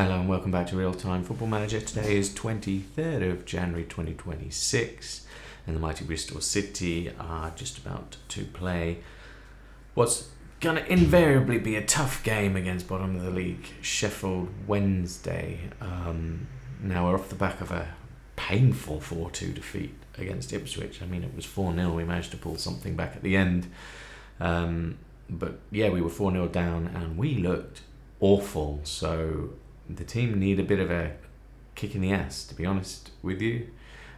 Hello and welcome back to Real Time Football Manager. Today is 23rd of January 2026 and the mighty Bristol City are just about to play what's going to invariably be a tough game against bottom of the league, Sheffield Wednesday. Now we're off the back of a painful 4-2 defeat against Ipswich. I mean, it was 4-0. We managed to pull something back at the end. But yeah, we were 4-0 down and we looked awful. So the team need a bit of a kick in the ass, to be honest with you.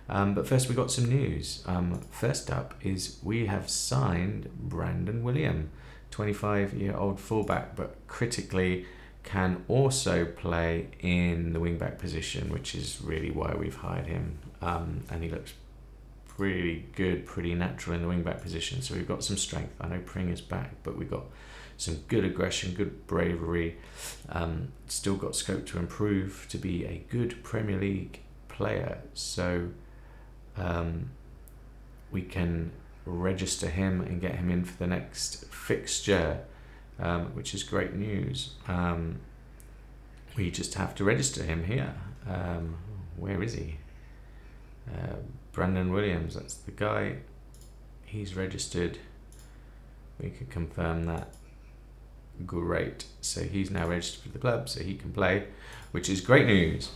But first we got some news. First up is we have signed Brandon William, 25-year-old fullback, but critically can also play in the wing-back position, which is really why we've hired him. And he looks pretty good, pretty natural in the wing-back position. So we've got some strength. I know Pring is back, but we've got some good aggression, good bravery. Still got scope to improve to be a good Premier League player. So we can register him and get him in for the next fixture, which is great news. We just have to register him here. Where is he? Brandon Williams, that's the guy. He's registered. We could confirm that. Great. So he's now registered for the club, so he can play, which is great news.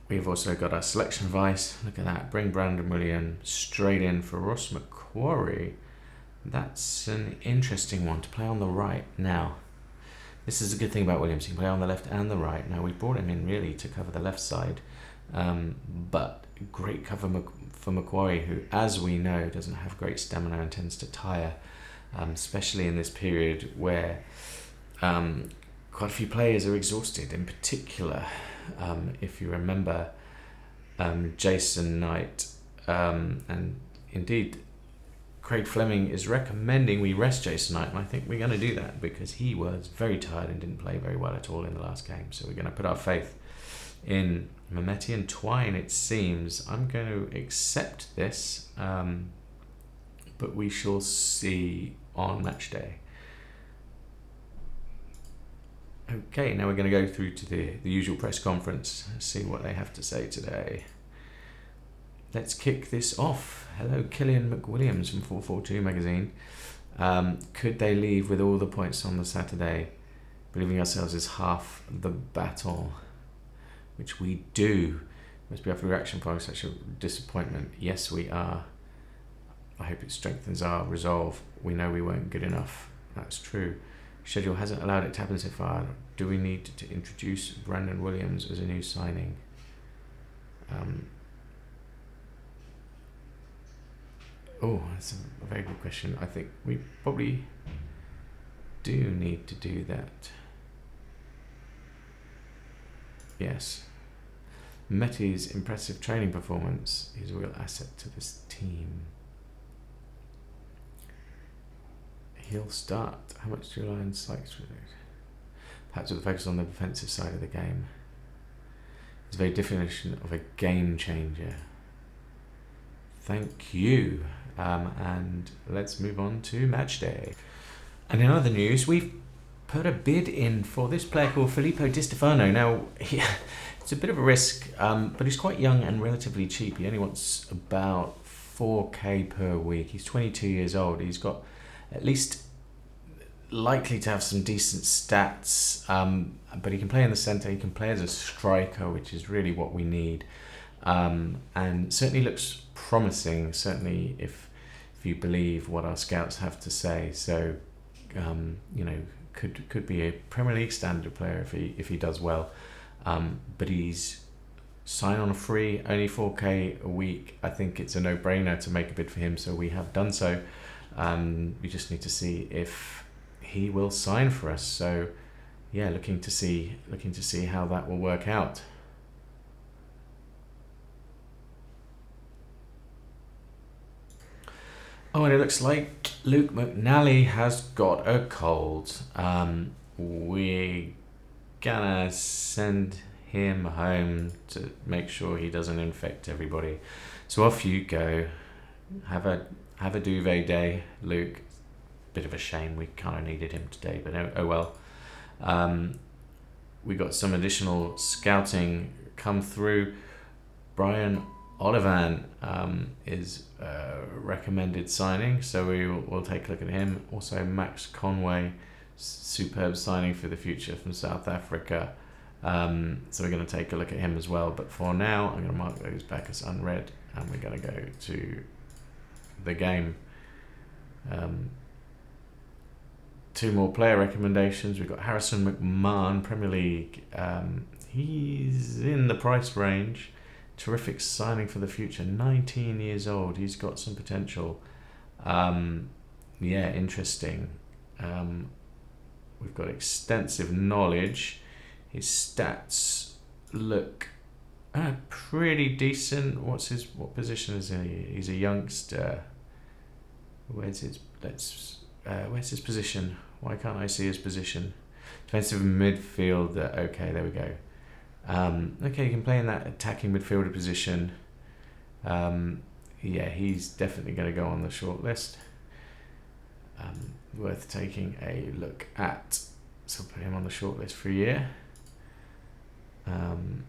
We've also got our selection advice. Look at that. Bring Brandon William straight in for Ross McQuarrie. That's an interesting one to play on the right. Now, this is a good thing about Williams. He can play on the left and the right. Now, we brought him in really to cover the left side. But great cover for McQuarrie, who, as we know, doesn't have great stamina and tends to tire. Especially in this period where quite a few players are exhausted. In particular, if you remember, Jason Knight, and indeed Craig Fleming is recommending we rest Jason Knight, and I think we're going to do that because he was very tired and didn't play very well at all in the last game. So we're going to put our faith in Mehmeti and Twine, it seems. I'm going to accept this, but we shall see on match day. Okay, now we're going to go through to the usual press conference, see what they have to say today. Let's kick this off. Hello, Killian McWilliams from 442 magazine. Could they leave with all the points on the Saturday, believing ourselves is half the battle? Which we do. Must be off a reaction following such a disappointment. Yes, we are. I hope it strengthens our resolve. We know we weren't good enough. That's true. Schedule hasn't allowed it to happen so far. Do we need to introduce Brandon Williams as a new signing? That's a very good question. I think we probably do need to do that. Yes. Mehmeti's impressive training performance is a real asset to this team. He'll start. How much do you rely on Sykes with it? Perhaps with a focus on the defensive side of the game. It's a very definition of a game changer. Thank you. And let's move on to match day. And in other news, we've put a bid in for this player called Filippo Di Stefano. Now, it's a bit of a risk, but he's quite young and relatively cheap. He only wants about 4k per week. He's 22 years old. He's got at least likely to have some decent stats, but he can play in the centre, he can play as a striker, which is really what we need, and certainly looks promising, certainly if you believe what our scouts have to say. So could be a Premier League standard player if he does well, but he's signed on a free, only 4k a week. I think it's a no-brainer to make a bid for him, so we have done so. We just need to see if he will sign for us. So yeah, looking to see how that will work out. Oh, and it looks like Luke McNally has got a cold. We're gonna send him home to make sure he doesn't infect everybody. So off you go. Have a duvet day, Luke. Bit of a shame, we kind of needed him today, but oh well. we got some additional scouting come through. Brian Olivan is a recommended signing, so we'll take a look at him. Also, Max Conway, superb signing for the future from South Africa. So we're going to take a look at him as well. But for now, I'm going to mark those back as unread, and we're going to go to the game. Two more player recommendations. We've got Harrison McMahon, Premier League. He's in the price range. Terrific signing for the future. 19 years old. He's got some potential. Interesting. We've got extensive knowledge. His stats look pretty decent. What position is he? He's a youngster. Where's his position? Why can't I see his position? Defensive midfielder. Okay, there we go. Okay, you can play in that attacking midfielder position. He's definitely going to go on the short list. Worth taking a look at. So put him on the short list for a year. And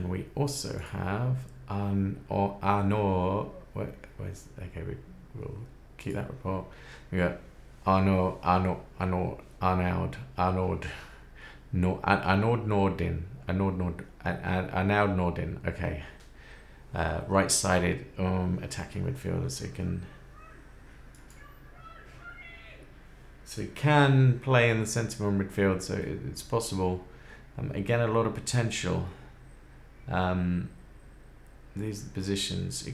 we also have Arnaud. We'll keep that report. We got Arnaud Nordin. Okay. Right-sided attacking midfielder, so he can play in the centre of midfield, so it's possible. Again, a lot of potential. These are the positions. He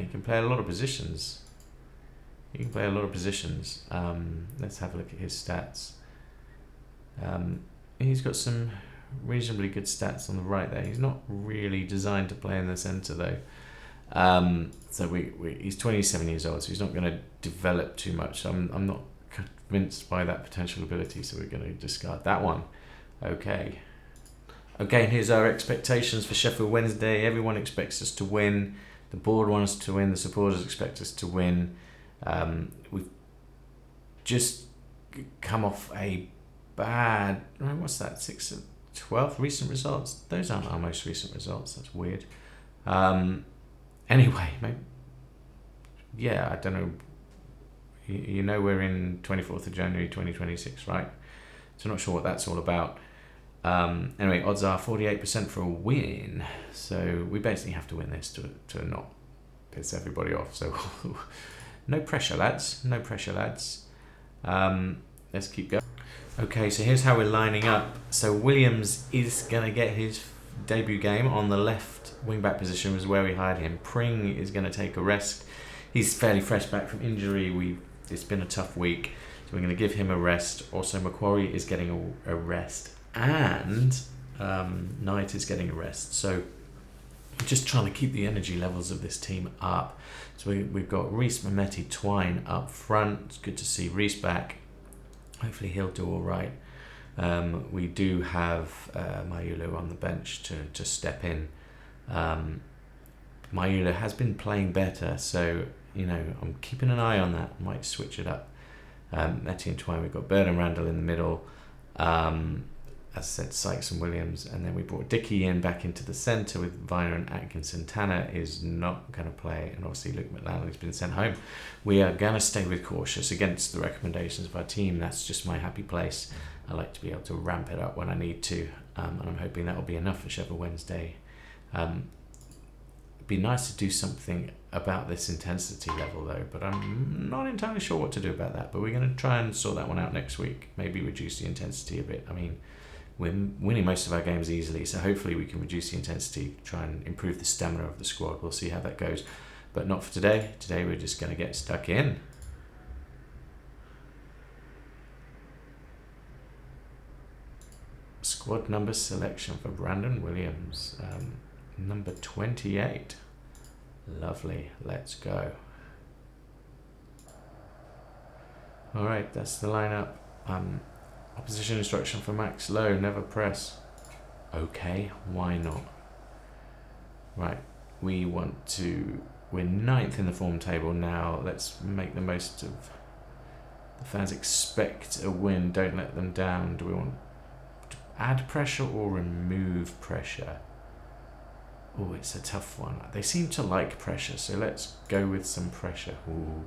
can play a lot of positions. Let's have a look at his stats. He's got some reasonably good stats on the right there. He's not really designed to play in the centre though. So he's 27 years old, so he's not going to develop too much. So I'm not convinced by that potential ability, so we're going to discard that one. Okay, and here's our expectations for Sheffield Wednesday. Everyone expects us to win. The board wants to win. The supporters expect us to win. We've just come off a bad... What's that? 6th, 12th recent results? Those aren't our most recent results. That's weird. Anyway, maybe, I don't know. You know we're in 24th of January 2026, right? So I'm not sure what that's all about. Anyway, odds are 48% for a win. So we basically have to win this to not piss everybody off. So no pressure, lads. Let's keep going. Okay, so here's how we're lining up. So Williams is going to get his debut game on the left wing-back position, was where we hired him. Pring is going to take a rest. He's fairly fresh back from injury. It's been a tough week, so we're going to give him a rest. Also, Macquarie is getting a rest, and Knight is getting a rest. So we're just trying to keep the energy levels of this team up. So we've got Reece, Mehmeti, Twine up front. It's good to see Reece back. Hopefully he'll do all right. We do have Mayulu on the bench to step in. Mayula has been playing better, so I'm keeping an eye on that. Might switch it up. Mehmeti and Twine. We've got Bird and Randall in the middle. As I said, Sykes and Williams, and then we brought Dickey back into the centre with Viner and Atkinson. Tanner is not going to play, and obviously Luke McLaren has been sent home. We are going to stay with cautious against the recommendations of our team. That's just my happy place. I like to be able to ramp it up when I need to, and I'm hoping that will be enough for Sheffield Wednesday. It'd be nice to do something about this intensity level though, but I'm not entirely sure what to do about that. But we're going to try and sort that one out next week. Maybe reduce the intensity a bit. I mean, we're winning most of our games easily, so hopefully we can reduce the intensity, try and improve the stamina of the squad. We'll see how that goes, but not for today. Today we're just going to get stuck in. Squad number selection for Brandon Williams, number 28. Lovely, let's go. All right, that's the lineup. Opposition instruction for Max Lowe, never press. Okay, why not? Right, we're 9th in the form table now. Let's make the most of The fans expect a win. Don't let them down. Do we want to add pressure or remove pressure? Oh, it's a tough one. They seem to like pressure, so let's go with some pressure. Ooh,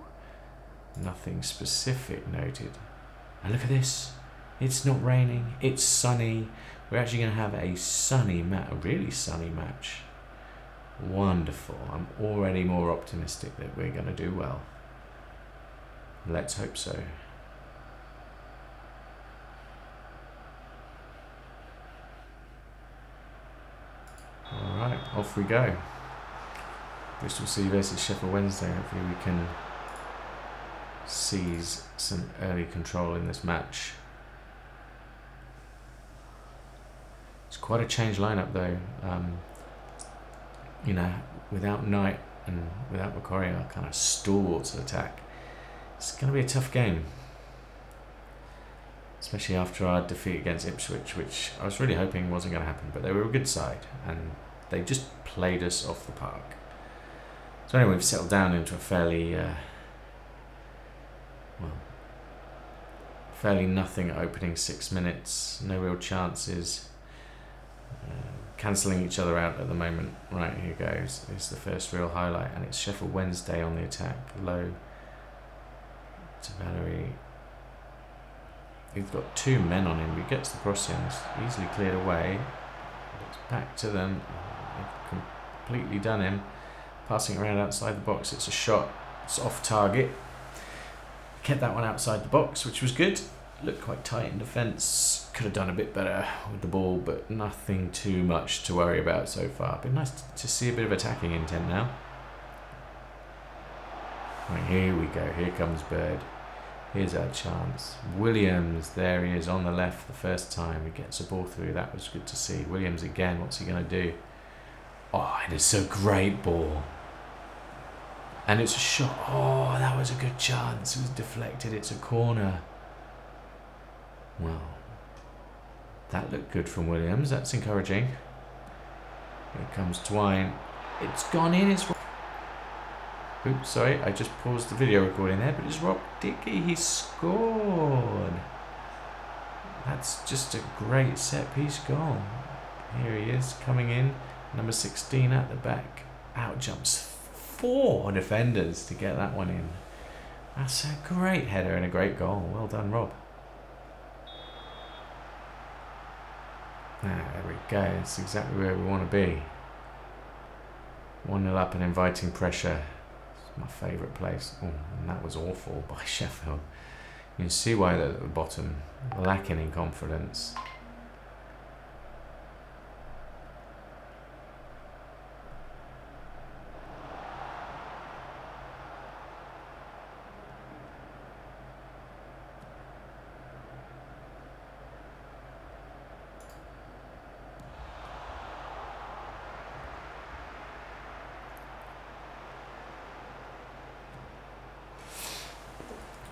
nothing specific noted. And look at this. It's not raining. It's sunny. We're actually going to have a sunny match, a really sunny match. Wonderful. I'm already more optimistic that we're going to do well. Let's hope so. Alright, off we go. Bristol City versus Sheffield Wednesday. Hopefully we can seize some early control in this match. It's quite a changed lineup though. You know, without Knight and without Macquarie, our kind of stalwarts attack. It's going to be a tough game, especially after our defeat against Ipswich, which I was really hoping wasn't going to happen, but they were a good side and they just played us off the park. So anyway, we've settled down into a fairly nothing opening 6 minutes, no real chances, cancelling each other out at the moment. Right, here goes. It's the first real highlight, and it's Sheffield Wednesday on the attack. Low to Valerie. We've got 2 men on him. He gets the crossings, easily cleared away. It's back to them. They've completely done him. Passing around outside the box. It's a shot. It's off target. Kept that one outside the box, which was good. Looked quite tight in defence. Could have done a bit better with the ball, but nothing too much to worry about so far. Been nice to see a bit of attacking intent now. Right, here we go. Here comes Bird. Here's our chance. Williams, there he is on the left the first time. He gets the ball through. That was good to see. Williams again. What's he going to do? Oh, and it's a great ball. And it's a shot. Oh, that was a good chance. It was deflected. It's a corner. Well, that looked good from Williams. That's encouraging. Here comes Twine. It's gone in. It's... Oops, sorry. I just paused the video recording there, but it's Rob Dickey. He scored. That's just a great set-piece goal. Here he is, coming in. Number 16 at the back. Out jumps 4 defenders to get that one in. That's a great header and a great goal. Well done, Rob. There we go. It's exactly where we want to be. 1-0 up and inviting pressure. It's my favourite place. Oh, and that was awful by Sheffield. You can see why they're at the bottom, lacking in confidence.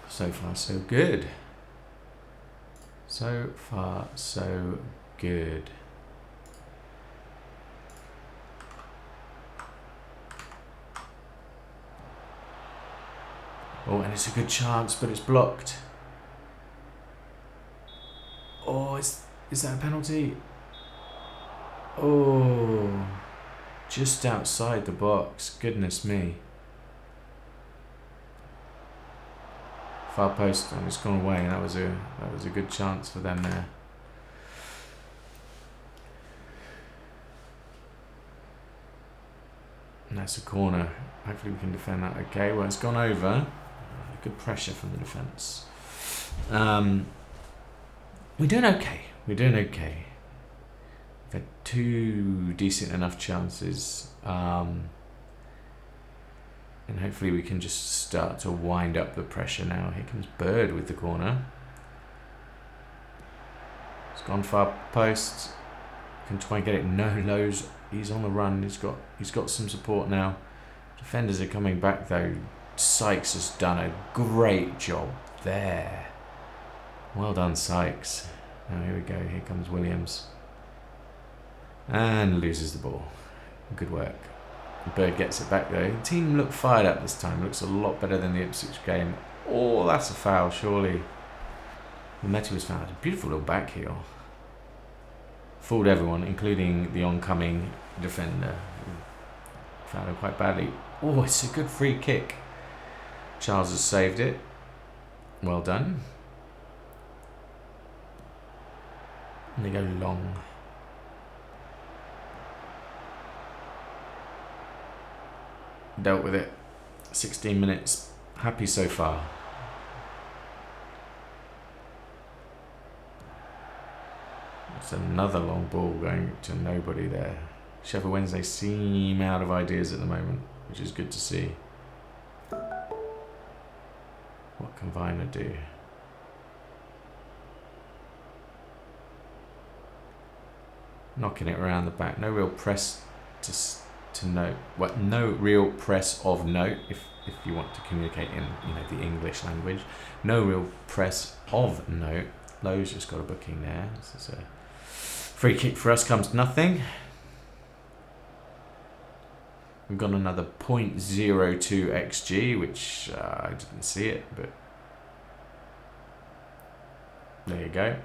So far, so good. So far, so good. Oh, and it's a good chance, but it's blocked. Oh, is that a penalty? Oh, just outside the box. Goodness me. Far post, and it's gone away. That was a good chance for them there. And that's a corner. Hopefully we can defend that okay. Well, it's gone over. Good pressure from the defence. We're doing okay. We're doing okay. We've had 2 decent enough chances. And hopefully we can just start to wind up the pressure now. Here comes Bird with the corner. It's gone far post. Can try and get it. No lows. He's on the run. He's got some support now. Defenders are coming back though. Sykes has done a great job there. Well done, Sykes. Now here we go. Here comes Williams. And loses the ball. Good work. Bird gets it back though. The team look fired up this time. Looks a lot better than the Ipswich game. Oh, that's a foul, surely. Mehmeti was fouled. A beautiful little back heel. Fooled everyone, including the oncoming defender. Fouled him quite badly. Oh, it's a good free kick. Charles has saved it. Well done. And they go long. Dealt with it. 16 minutes. Happy so far. It's another long ball going to nobody there. Sheffield Wednesday seem out of ideas at the moment, which is good to see. What can Viner do? Knocking it around the back. No real press to note. Well, no real press of note, if you want to communicate in the English language. No real press of note. Lowe's just got a booking there. This is a free kick for us, comes to nothing. We've got another 0.02 XG, which I didn't see it, but there you go.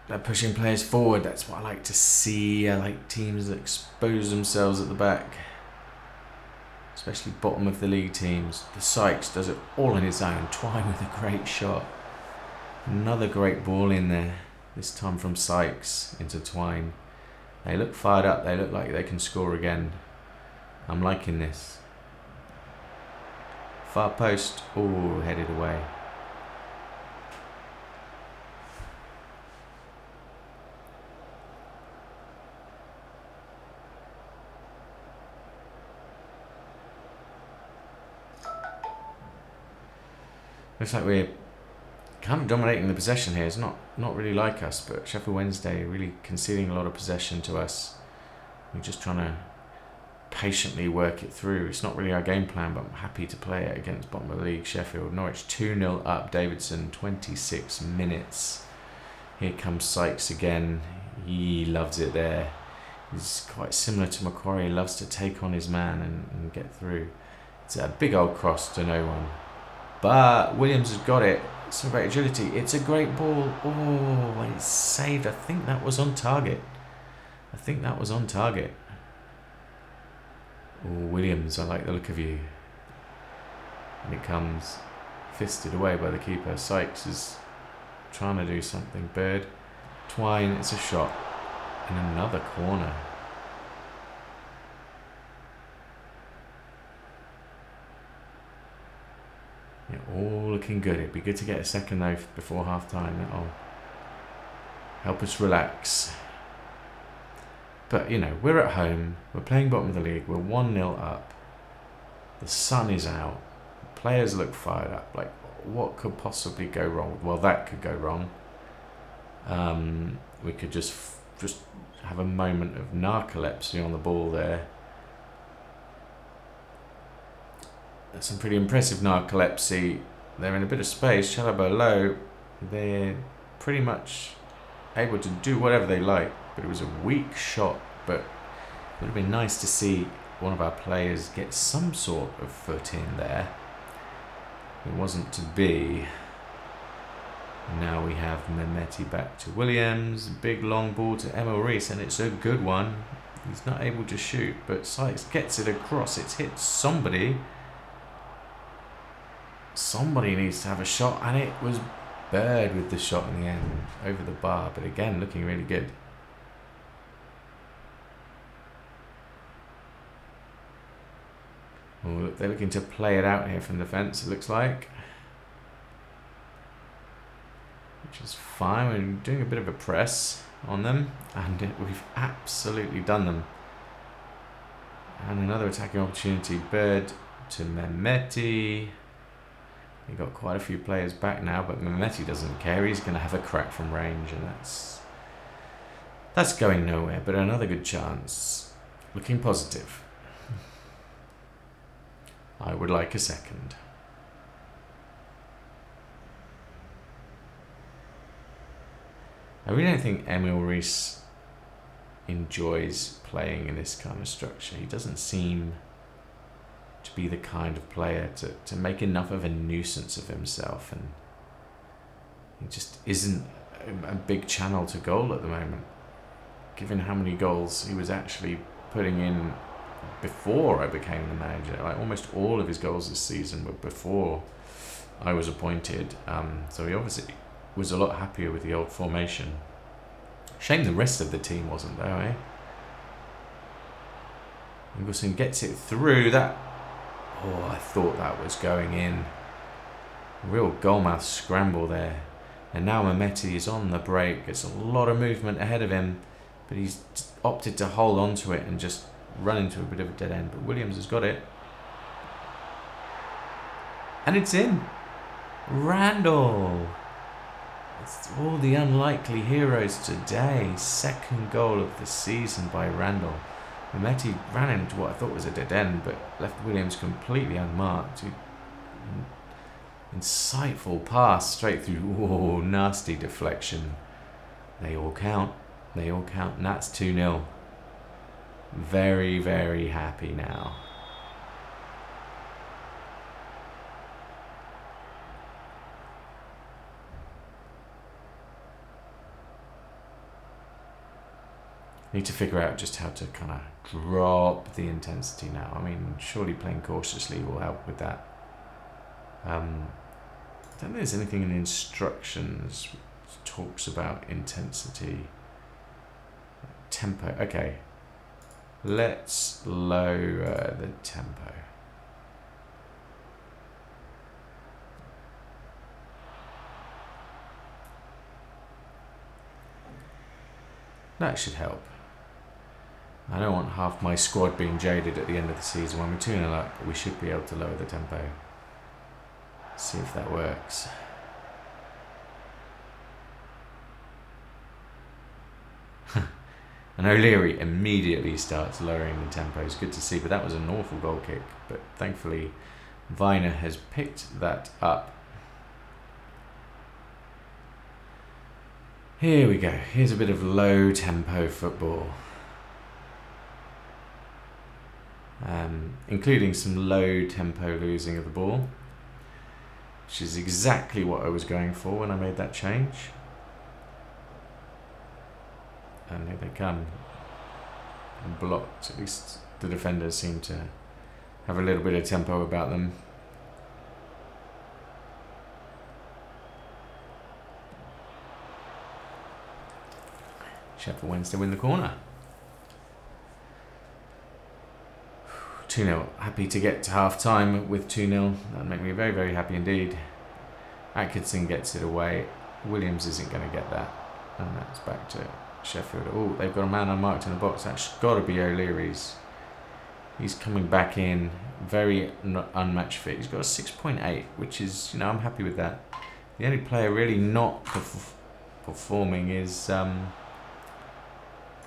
They're pushing players forward. That's what I like to see. I like teams that expose themselves at the back, especially bottom of the league teams. The Sykes does it all on his own. Twine with a great shot. Another great ball in there. This time from Sykes into Twine. They look fired up. They look like they can score again. I'm liking this. Far post. Oh, headed away. Looks like we're kind of dominating the possession here. It's not really like us, but Sheffield Wednesday really conceding a lot of possession to us. We're just trying to patiently work it through. It's not really our game plan, but I'm happy to play it against bottom of the league Sheffield. Norwich 2-0 up. Davidson, 26 minutes. Here comes Sykes again. He loves it there. He's quite similar to Macquarie. He loves to take on his man and get through. It's a big old cross to no one. But Williams has got it. Some great agility. It's a great ball. Oh, it's saved. I think that was on target. Oh, Williams, I like the look of you. And it comes fisted away by the keeper. Sykes is trying to do something. Bird. Twine, it's a shot. And another corner. Yeah, all looking good. It'd be good to get a second though before half time. That'll help us relax. But we're at home. We're playing bottom of the league. We're 1-0 up. The sun is out. Players look fired up. Like, what could possibly go wrong? Well, that could go wrong. We could just have a moment of narcolepsy on the ball there. That's some pretty impressive narcolepsy. They're in a bit of space. Chalobah low. They're pretty much able to do whatever they like. But it was a weak shot. But it would have been nice to see one of our players get some sort of foot in there. It wasn't to be. Now we have Mehmeti back to Williams. Big long ball to Emil Rees, and it's a good one. He's not able to shoot, but Sykes gets it across. It's hit somebody. Somebody needs to have a shot, and it was Bird with the shot in the end over the bar, but again looking really good. Oh, look, they're looking to play it out here from defence, it looks like, which is fine. We're doing a bit of a press on them, and we've absolutely done them. And another attacking opportunity. Bird to Mehmeti. We've got quite a few players back now, but Mehmeti doesn't care. He's going to have a crack from range, and that's going nowhere. But another good chance. Looking positive. I would like a second. I really don't think Emil Rees enjoys playing in this kind of structure. He doesn't seem to be the kind of player to make enough of a nuisance of himself, and he just isn't a big channel to goal at the moment, given how many goals he was actually putting in before I became the manager. Like almost all of his goals this season were before I was appointed, so he obviously was a lot happier with the old formation. Shame the rest of the team wasn't, though, eh? Ingleson gets it through. That, oh, I thought that was going in. Real goalmouth scramble there. And now Mehmeti is on the break. It's a lot of movement ahead of him, but he's opted to hold on to it and just run into a bit of a dead end. But Williams has got it. And it's in. Randall. It's all the unlikely heroes today. Second goal of the season by Randall. Mehmeti ran into what I thought was a dead end, but left Williams completely unmarked. Insightful pass straight through. Oh, nasty deflection. They all count. They all count. And that's 2-0. Very, very happy now. Need to figure out just how to kind of drop the intensity now. I mean, surely playing cautiously will help with that. I don't think there's anything in the instructions which talks about intensity. Tempo. Okay. Let's lower the tempo. That should help. I don't want half my squad being jaded at the end of the season. When we're 2-0 up, we should be able to lower the tempo. See if that works. And O'Leary immediately starts lowering the tempo. It's good to see, but that was an awful goal kick. But thankfully, Viner has picked that up. Here we go. Here's a bit of low tempo football. Including some low tempo losing of the ball, which is exactly what I was going for when I made that change. And here they come. Blocked. At least the defenders seem to have a little bit of tempo about them. Sheffield Wednesday win the corner. 2-0. Happy to get to half time with 2-0. That'd make me very, very happy indeed. Atkinson gets it away. Williams isn't going to get that. And that's back to Sheffield. Oh, they've got a man unmarked in the box. That's got to be O'Leary's. He's coming back in. Very unmatched fit. He's got a 6.8, which is, I'm happy with that. The only player really not performing is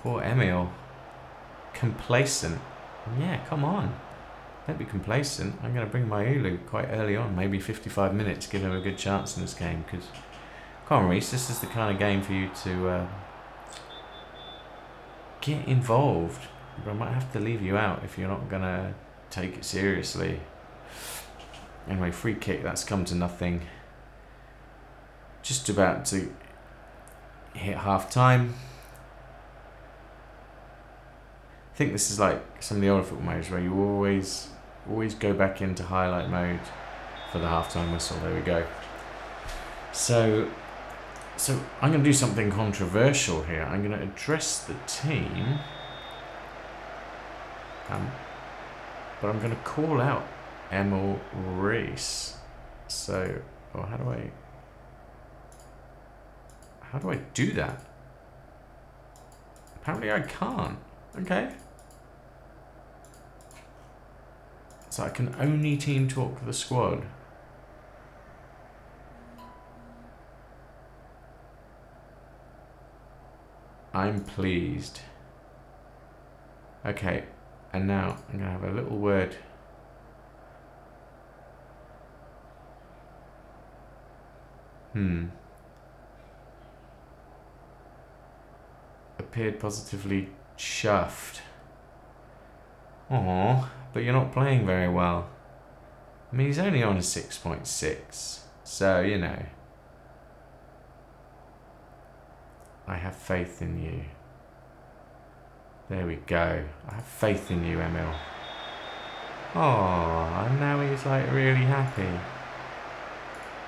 poor Emil. Complacent. Yeah, come on. Don't be complacent. I'm going to bring my Ulu quite early on, maybe 55 minutes, give him a good chance in this game. Because, come on, Reece, this is the kind of game for you to get involved. But I might have to leave you out if you're not going to take it seriously. Anyway, free kick, that's come to nothing. Just about to hit half time. I think this is like some of the older football modes where you always go back into highlight mode for the halftime whistle. There we go. So I'm going to do something controversial here. I'm going to address the team, but I'm going to call out Emil Reece. So, how do I do that? Apparently I can't. Okay. So I can only team talk the squad. I'm pleased. Okay, and now I'm going to have a little word. Appeared positively chuffed. Aww, but you're not playing very well. I mean, he's only on a 6.6, so, you know. I have faith in you. There we go. I have faith in you, Emil. Oh, and now he's like really happy.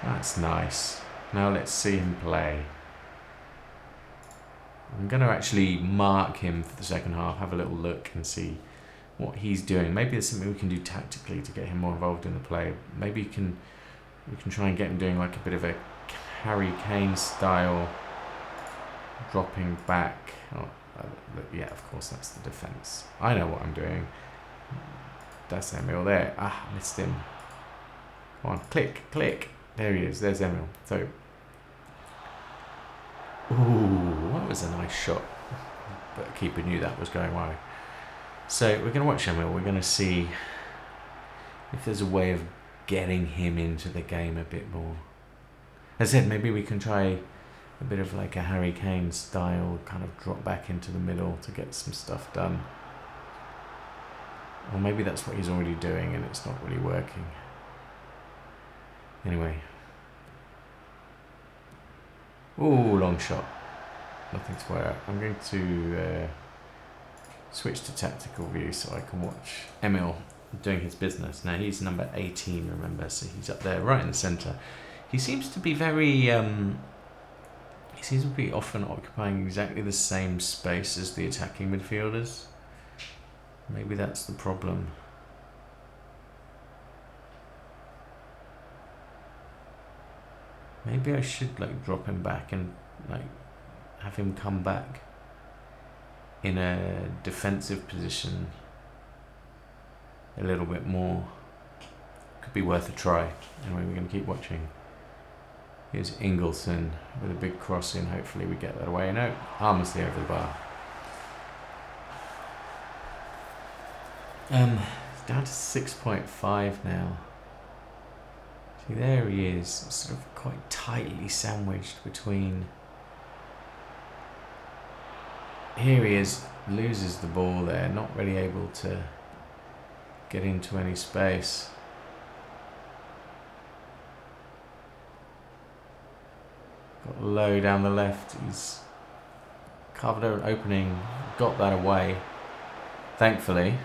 That's nice. Now let's see him play. I'm going to actually mark him for the second half, have a little look and see what he's doing. Maybe there's something we can do tactically to get him more involved in the play. Maybe we can try and get him doing like a bit of a Harry Kane style dropping back. Oh, yeah, of course, that's the defence. I know what I'm doing. That's Emil there. Ah, missed him. Come on, click, click. There he is. There's Emil. So, ooh, that was a nice shot. But the keeper knew that was going wide. So we're going to watch Emil. We're going to see if there's a way of getting him into the game a bit more. As I said, maybe we can try a bit of like a Harry Kane style kind of drop back into the middle to get some stuff done. Or maybe that's what he's already doing and it's not really working. Anyway. Ooh, long shot. Nothing to worry about. I'm going to switch to tactical view so I can watch Emil doing his business. Now he's number 18, remember, so he's up there right in the centre. He seems to be very... he seems to be often occupying exactly the same space as the attacking midfielders. Maybe that's the problem. Maybe I should like drop him back and like have him come back in a defensive position a little bit more. Could be worth a try. Anyway, we're going to keep watching. Here's Ingelsson with a big cross in. Hopefully we get that away. No, harmlessly over the bar. It's down to 6.5 now. See, there he is, sort of quite tightly sandwiched between. Here he is, loses the ball there, not really able to get into any space. Got low down the left, he's carved out an opening, got that away, thankfully.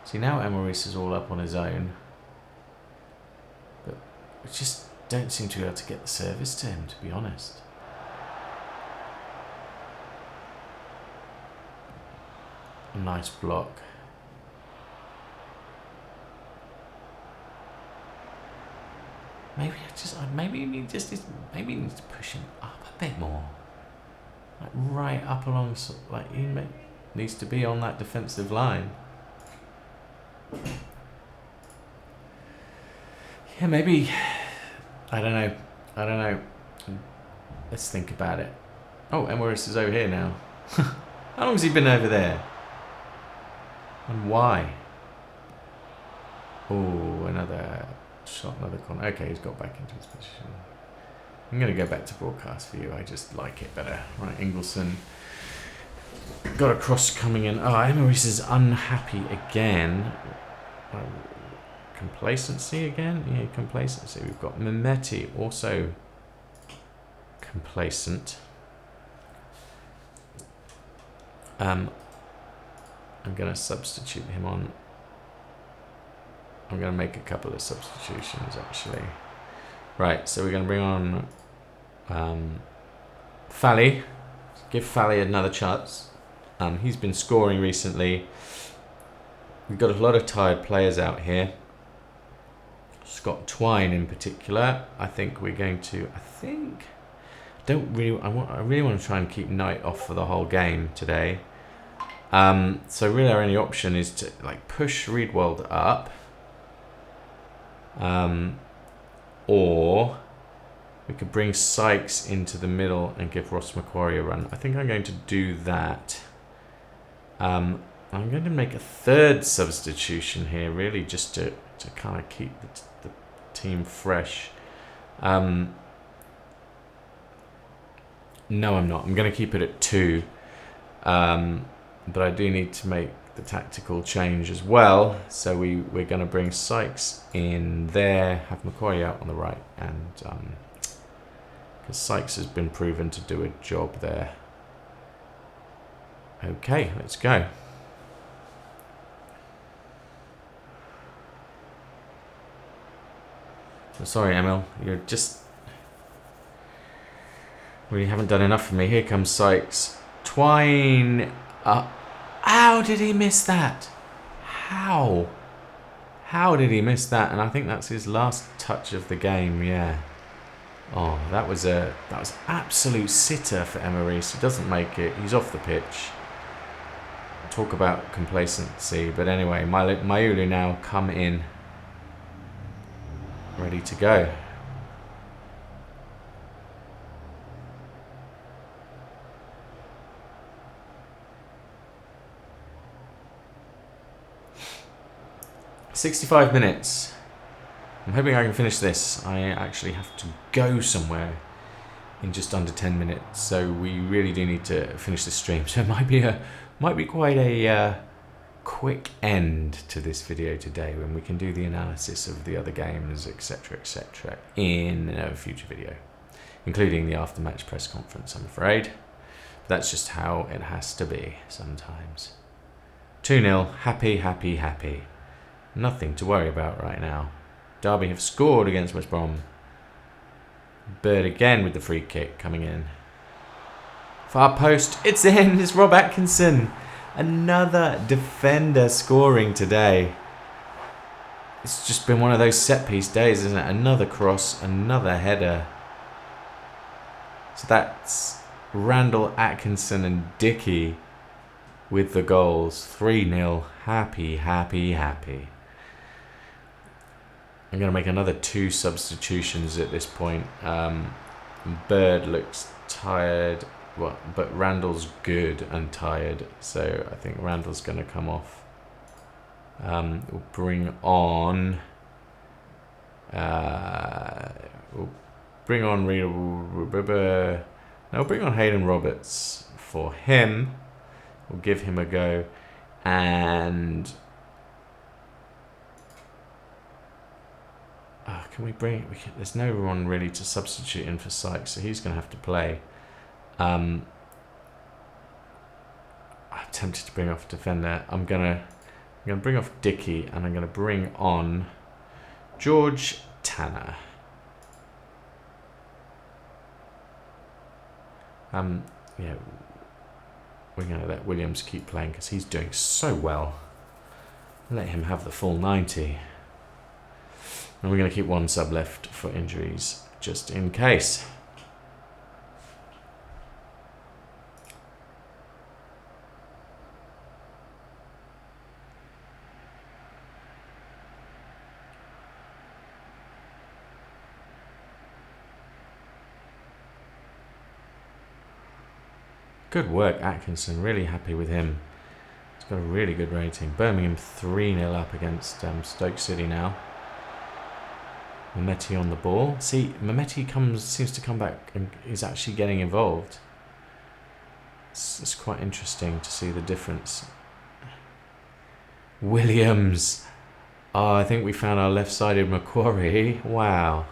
See, now Emmaris is all up on his own. But we just don't seem to be able to get the service to him, to be honest. A nice block. Maybe maybe he needs to push him up a bit more. Like right up along, like he needs to be on that defensive line. Yeah, maybe. I don't know. Let's think about it. Oh, Emmaris is over here now. How long has he been over there? And why? Oh, another shot, another corner. Okay, he's got back into his position. I'm going to go back to broadcast view. I just like it better. Right, Ingelsson. Got a cross coming in. Oh, Emmaris is unhappy again. Complacency again? Yeah, complacency. We've got Mehmeti also complacent. I'm going to substitute him on. I'm going to make a couple of substitutions actually. Right, so we're going to bring on Fally. Give Fally another chance. He's been scoring recently. We've got a lot of tired players out here. Scott Twine in particular. I think we're going to. I really want to try and keep Knight off for the whole game today. So really, our only option is to like push Riedwald up, or we could bring Sykes into the middle and give Ross Macquarie a run. I think I'm going to do that. I'm going to make a third substitution here, really, just to kind of keep the team fresh. No, I'm not. I'm going to keep it at 2. but I do need to make the tactical change as well. So we're going to bring Sykes in there, have Macquarie out on the right, and because Sykes has been proven to do a job there. Okay, let's go. So sorry, Emil, you're just really haven't done enough for me. Here comes Sykes. Twine. How did he miss that? How did he miss that? And I think that's his last touch of the game. Yeah. Oh, that was absolute sitter for Emery's. He doesn't make it. He's off the pitch. Talk about complacency. But anyway, Mayulu now come in, ready to go. "65 minutes. I'm hoping I can finish this. I actually have to go somewhere in just under 10 minutes, so we really do need to finish this stream. So it might be quite a quick end to this video today, when we can do the analysis of the other games, etc., in a future video, including the after-match press conference, I'm afraid. But that's just how it has to be sometimes. 2-0. Happy. Nothing to worry about right now. Derby have scored against West Brom. Bird again with the free kick coming in. Far post. It's in. It's Rob Atkinson. Another defender scoring today. It's just been one of those set-piece days, isn't it? Another cross, another header. So that's Randall, Atkinson and Dickey with the goals. 3-0. Happy. I'm going to make another 2 substitutions at this point. Bird looks tired, but Randall's good and tired, so I think Randall's going to come off. We'll bring on Hayden Roberts for him. We'll give him a go, and there's no one really to substitute in for Sykes, so he's going to have to play. I'm tempted to bring off a defender. I'm gonna bring off Dickey, and I'm gonna bring on George Tanner. Yeah, we're gonna let Williams keep playing because he's doing so well. Let him have the full 90. And we're going to keep 1 sub left for injuries, just in case. Good work, Atkinson. Really happy with him. He's got a really good rating. Birmingham 3-0 up against Stoke City now. Mehmeti on the ball. See, Mehmeti seems to come back and is actually getting involved. It's quite interesting to see the difference. Williams. Oh, I think we found our left-sided Macquarie. Wow.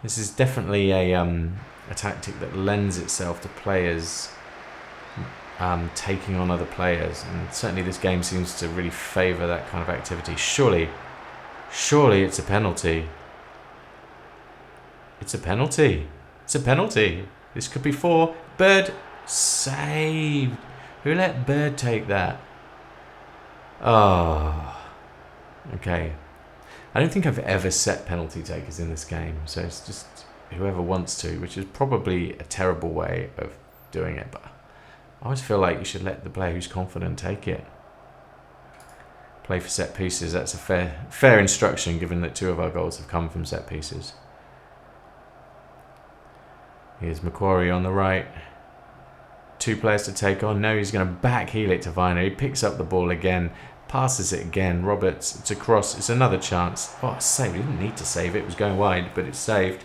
This is definitely a tactic that lends itself to players taking on other players, and certainly this game seems to really favour that kind of activity. Surely it's a penalty. It's a penalty. This could be 4. Bird saved. Who let Bird take that? Oh. Okay. I don't think I've ever set penalty takers in this game, so it's just whoever wants to, which is probably a terrible way of doing it, but I always feel like you should let the player who's confident take it. Play for set pieces. That's a fair instruction, given that 2 of our goals have come from set pieces. Here's Macquarie on the right. 2 players to take on. No, he's going to back heel it to Viner. He picks up the ball again, passes it again. Roberts, it's a cross. It's another chance. Oh, it's saved. He didn't need to save it. It was going wide, but it's saved,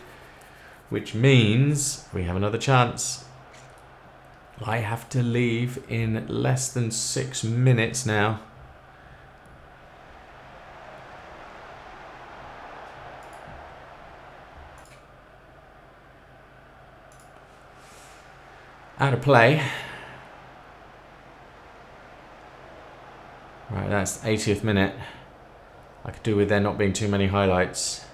which means we have another chance. I have to leave in less than 6 minutes now. Out of play. Right, that's the 80th minute. I could do with there not being too many highlights.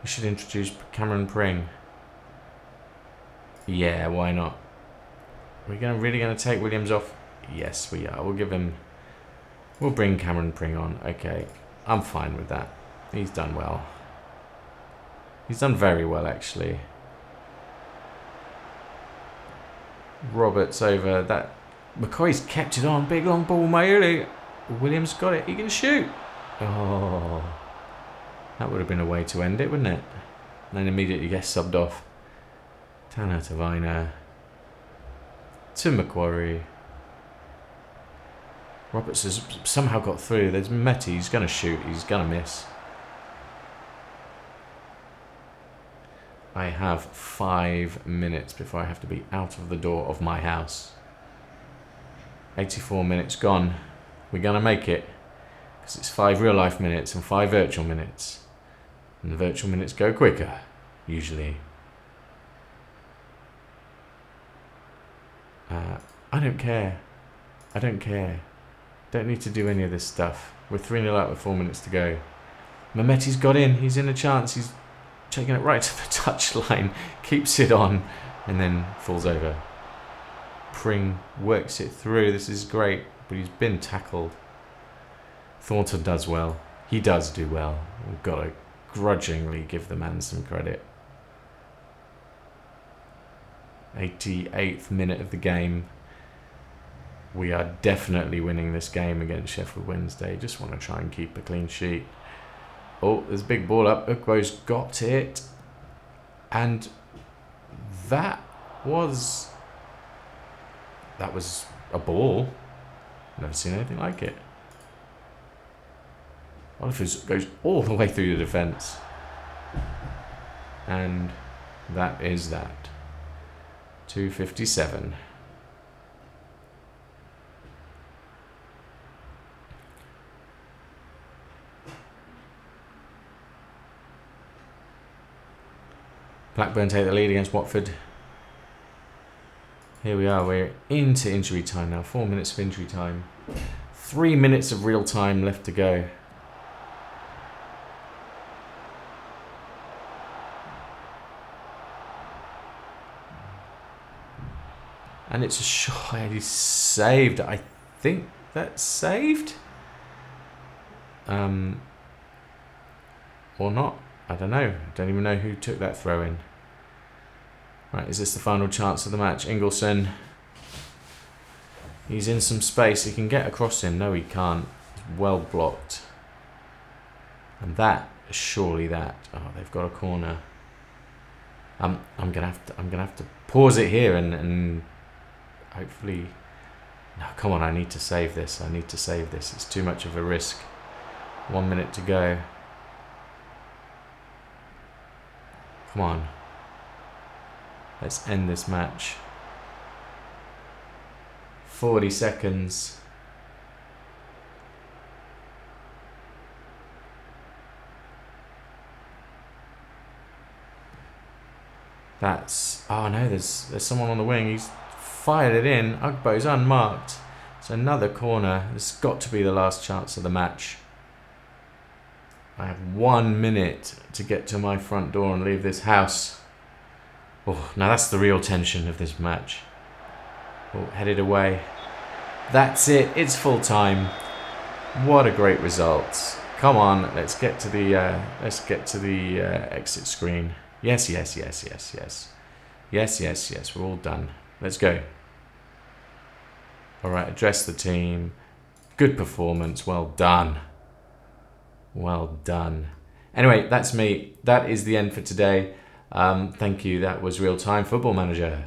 We should introduce Cameron Pring. Yeah, why not? Are we really going to take Williams off? Yes, we are. We'll bring Cameron Pring on. Okay, I'm fine with that. He's done well. He's done very well, actually. Roberts over that. McCoy's kept it on. Big long ball, Mayuli. Williams got it. He can shoot. Oh. That would have been a way to end it, wouldn't it? And then immediately gets subbed off. Tanner to Viner. To Macquarie. Roberts has somehow got through. There's Mehdi. He's going to shoot. He's going to miss. I have 5 minutes before I have to be out of the door of my house. 84 minutes gone. We're going to make it. Because it's 5 real life minutes and 5 virtual minutes. And the virtual minutes go quicker, usually. I don't care. I don't care. Don't need to do any of this stuff. We're 3-0 out with 4 minutes to go. Mehmeti's got in. He's in a chance. He's taking it right to the touchline. Keeps it on. And then falls over. Pring works it through. This is great. But he's been tackled. Thornton does well. He does do well. We've got to grudgingly give the man some credit. 88th minute of the game. We are definitely winning this game against Sheffield Wednesday. Just want to try and keep a clean sheet. Oh, there's a big ball up. Ukbo's got it. And that was a ball. Never seen anything like it. Oliver goes all the way through the defence. And that is that. 2:57. Blackburn take the lead against Watford. Here we are. We're into injury time now. 4 minutes of injury time. 3 minutes of real time left to go. And it's a shot. He's saved. I think that's saved. Or not. I don't know. I don't even know who took that throw in. Right, is this the final chance of the match? Ingelsson. He's in some space. He can get across him. No, he can't. He's well blocked. And that, surely that. Oh, they've got a corner. I'm gonna have to pause it here and hopefully. No, come on! I need to save this. It's too much of a risk. 1 minute to go. Come on. Let's end this match. 40 seconds. That's... Oh no, there's someone on the wing. He's fired it in. Ugbo's unmarked. It's another corner. This has got to be the last chance of the match. I have 1 minute to get to my front door and leave this house. Oh, now that's the real tension of this match. Oh, headed away. That's it. It's full time. What a great result. Come on, let's get to the exit screen. Yes. We're all done. Let's go. All right, address the team. Good performance. Well done. Well done. Anyway, that's me. That is the end for today. Thank you. That was Real Time Football Manager.